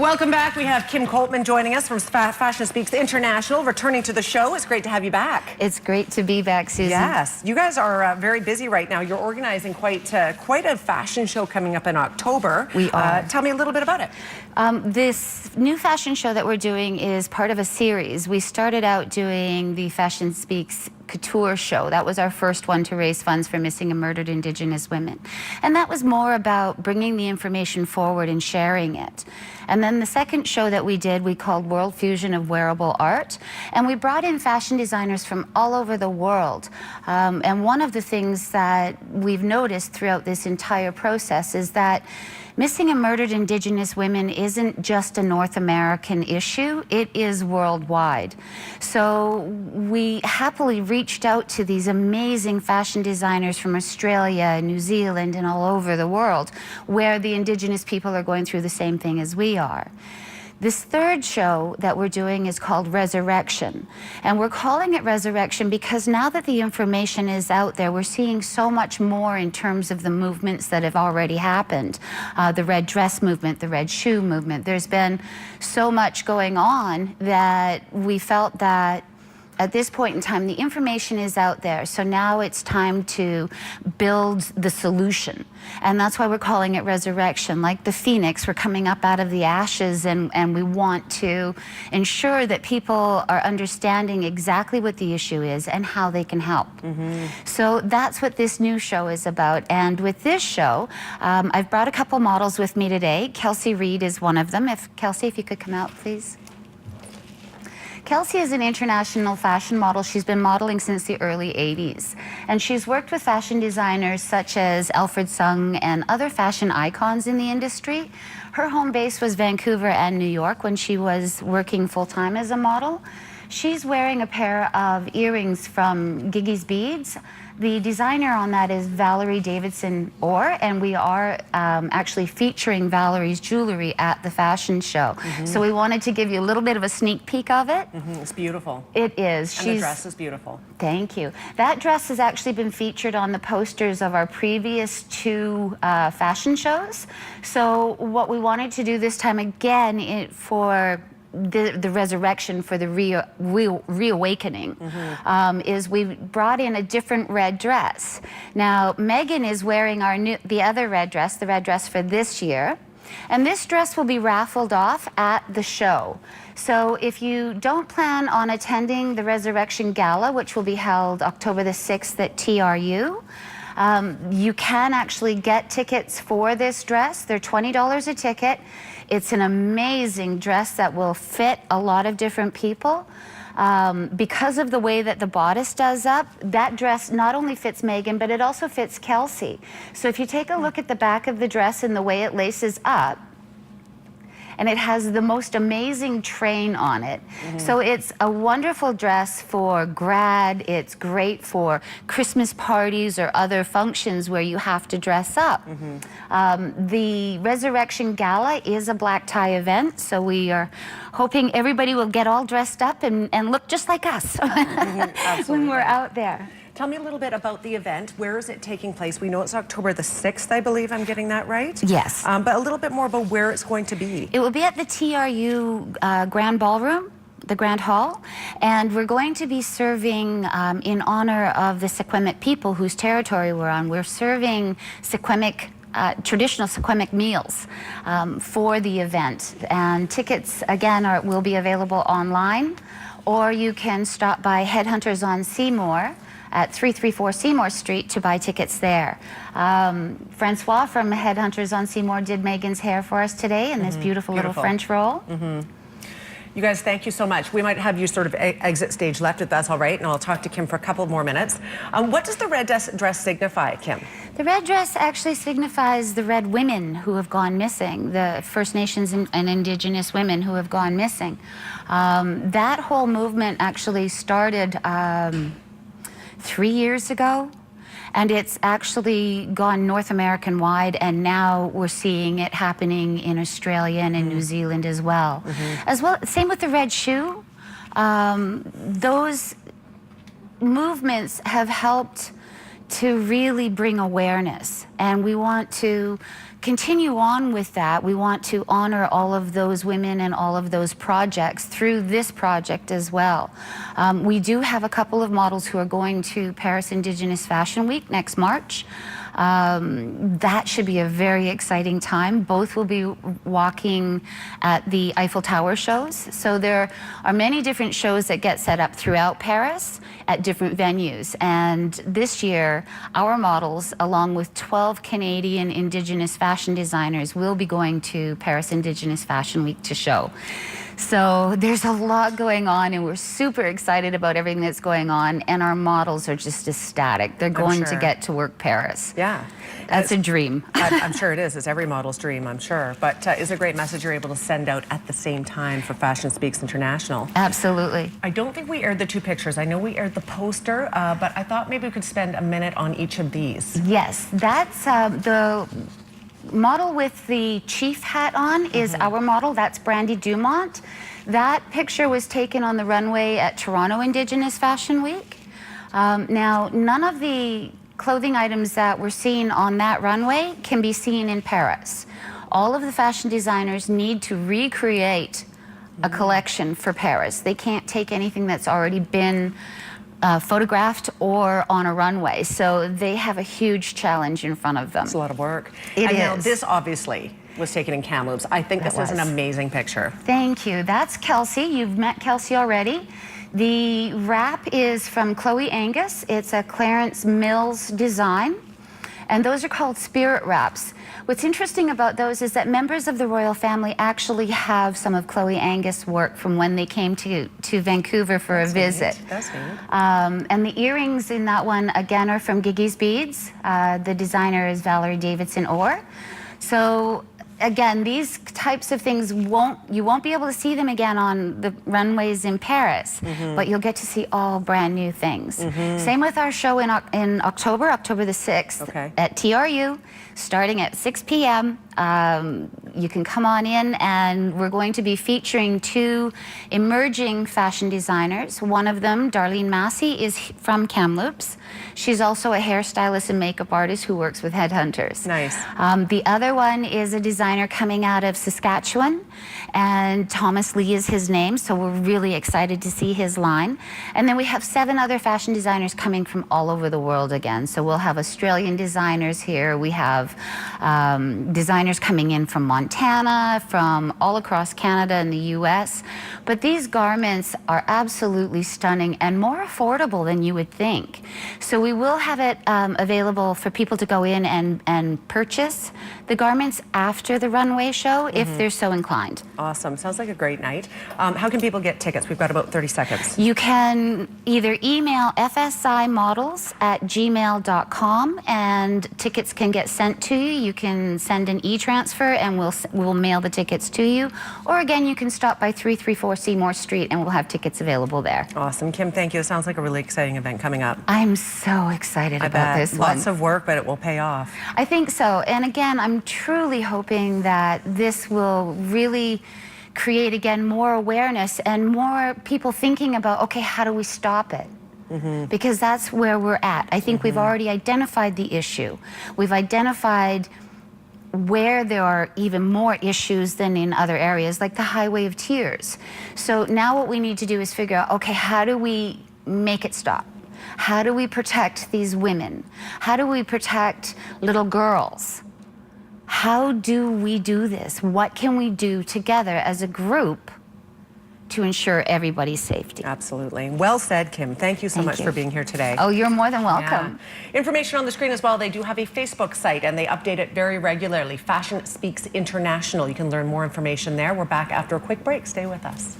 Welcome back. We have Kim Coltman joining us from Fashion Speaks International, returning to the show. It's great to have you back. It's great to be back, Susan. Yes. You guys are very busy right now. You're organizing quite a fashion show coming up in October. We are. Tell me a little bit about it. This new fashion show that we're doing is part of a series. We started out doing the Fashion Speaks Couture show. That was our first one to raise funds for missing and murdered Indigenous women. And that was more about bringing the information forward and sharing it. And then the second show that we did, we called World Fusion of Wearable Art. And we brought in fashion designers from all over the world. And one of the things that we've noticed throughout this entire process is that missing and murdered Indigenous women isn't just a North American issue, it is worldwide. So we happily reached out to these amazing fashion designers from Australia, New Zealand, and all over the world, where the Indigenous people are going through the same thing as we are. This third show that we're doing is called Resurrection. And we're calling it Resurrection because now that the information is out there, we're seeing so much more in terms of the movements that have already happened. The red dress movement, the red shoe movement. There's been so much going on that we felt that at this point in time, the information is out there. So now it's time to build the solution. And that's why we're calling it Resurrection. Like the phoenix, we're coming up out of the ashes, and we want to ensure that people are understanding exactly what the issue is and how they can help. So that's what this new show is about. And with this show, I've brought a couple models with me today. Kelsey Reed is one of them. Kelsey, if you could come out, please. Kelsey is an international fashion model. She's been modeling since the early 80s. And she's worked with fashion designers such as Alfred Sung and other fashion icons in the industry. Her home base was Vancouver and New York when she was working full-time as a model. She's wearing a pair of earrings from Gigi's Beads. The designer on that is Valerie Davidson Orr, and we are actually featuring Valerie's jewelry at the fashion show. So we wanted to give you a little bit of a sneak peek of it. It's beautiful. It is. And the dress is beautiful. Thank you. That dress has actually been featured on the posters of our previous two fashion shows. So what we wanted to do this time again for the resurrection, for the reawakening, is we brought in a different red dress. Now, Megan is wearing the other red dress, the red dress for this year, and this dress will be raffled off at the show. So if you don't plan on attending the Resurrection Gala, which will be held October the 6th at TRU, you can actually get tickets for this dress. They're $20 a ticket. It's an amazing dress that will fit a lot of different people. Because of the way that the bodice does up, that dress not only fits Megan, but it also fits Kelsey. So if you take a look at the back of the dress and the way it laces up, and it has the most amazing train on it. So it's a wonderful dress for grad. It's great for Christmas parties or other functions where you have to dress up. The Resurrection Gala is a black tie event, so we are hoping everybody will get all dressed up and look just like us when we're out there. Tell me a little bit about the event. Where is it taking place? We know it's October the 6th, I believe. I'm getting that right? Yes. But a little bit more about where it's going to be. It will be at the TRU Grand Ballroom, the Grand Hall, and we're going to be serving in honor of the Secwepemc people whose territory we're on. We're serving Secwepemc traditional Secwepemc meals for the event. And tickets, again, will be available online, or you can stop by Headhunters on Seymour at 334 Seymour Street to buy tickets there. Francois from Headhunters on Seymour did Megan's hair for us today in this beautiful little French roll. You guys, thank you so much. We might have you sort of exit stage left, if that's all right, and I'll talk to Kim for a couple more minutes. What does the red dress signify, Kim? The red dress actually signifies the red women who have gone missing, the First Nations and Indigenous women who have gone missing. That whole movement actually started 3 years ago, and it's actually gone North American wide, and now we're seeing it happening in Australia and in New Zealand as well. Same with the red shoe. Those movements have helped to really bring awareness, and we want to continue on with that. We want to honor all of those women and all of those projects through this project as well. We do have a couple of models who are going to Paris Indigenous Fashion Week next March. That should be a very exciting time. Both will be walking at the Eiffel Tower shows. So there are many different shows that get set up throughout Paris at different venues. And this year, our models, along with 12 Canadian Indigenous fashion designers, will be going to Paris Indigenous Fashion Week to show. So there's a lot going on, and we're super excited about everything that's going on, and our models are just ecstatic. They're going to get to work Paris. Yeah. That's a dream. I'm sure it is. It's every model's dream, I'm sure. But it's a great message you're able to send out at the same time for Fashion Speaks International. Absolutely. I don't think we aired the two pictures. I know we aired the poster, but I thought maybe we could spend a minute on each of these. Yes, that's the model with the chief hat on is our model. That's Brandy Dumont. That picture was taken on the runway at Toronto Indigenous Fashion Week. Now, none of the clothing items that we're seeing on that runway can be seen in Paris. All of the fashion designers need to recreate a collection for Paris. They can't take anything that's already been photographed or on a runway. So they have a huge challenge in front of them. It's a lot of work. It is. Now, this obviously was taken in Kamloops. I think this is an amazing picture. Thank you. That's Kelsey. You've met Kelsey already. The wrap is from Chloe Angus. It's a Clarence Mills design. And those are called spirit wraps. What's interesting about those is that members of the royal family actually have some of Chloe Angus' work from when they came to Vancouver for a visit. That's neat. And the earrings in that one, again, are from Giggy's Beads. The designer is Valerie Davidson Orr. So again, these types of things you won't be able to see them again on the runways in Paris, but you'll get to see all brand new things. Same with our show in October the 6th at TRU, starting at 6 p.m. You can come on in, and we're going to be featuring two emerging fashion designers. One of them, Darlene Massey, is from Kamloops. She's also a hairstylist and makeup artist who works with headhunters. Nice. The other one is a designer coming out of Saskatchewan, and Thomas Lee is his name, so we're really excited to see his line. And then we have 7 other fashion designers coming from all over the world again. So we'll have Australian designers here. We have designers coming in from Montana, from all across Canada and the US. But these garments are absolutely stunning and more affordable than you would think. So we will have it available for people to go in and purchase the garments after the runway show if they're so inclined. Awesome. Sounds like a great night. How can people get tickets? We've got about 30 seconds. You can either email fsimodels@gmail.com and tickets can get sent to you. You can send an e-transfer and we'll mail the tickets to you. Or again, you can stop by 334 Seymour Street and we'll have tickets available there. Awesome. Kim, thank you. It sounds like a really exciting event coming up. I'm so excited about this one. Lots of work, but it will pay off. I think so. And again, I'm truly hoping that this will really create, again, more awareness and more people thinking about, okay, how do we stop it? Because that's where we're at. I think we've already identified the issue. We've identified where there are even more issues than in other areas, like the Highway of Tears. So now what we need to do is figure out, okay, how do we make it stop? How do we protect these women? How do we protect little girls? How do we do this? What can we do together as a group to ensure everybody's safety? Absolutely. Well said, Kim. Thank you so much for being here today. Oh, you're more than welcome. Yeah. Information on the screen as well. They do have a Facebook site and they update it very regularly. Fashion Speaks International. You can learn more information there. We're back after a quick break. Stay with us.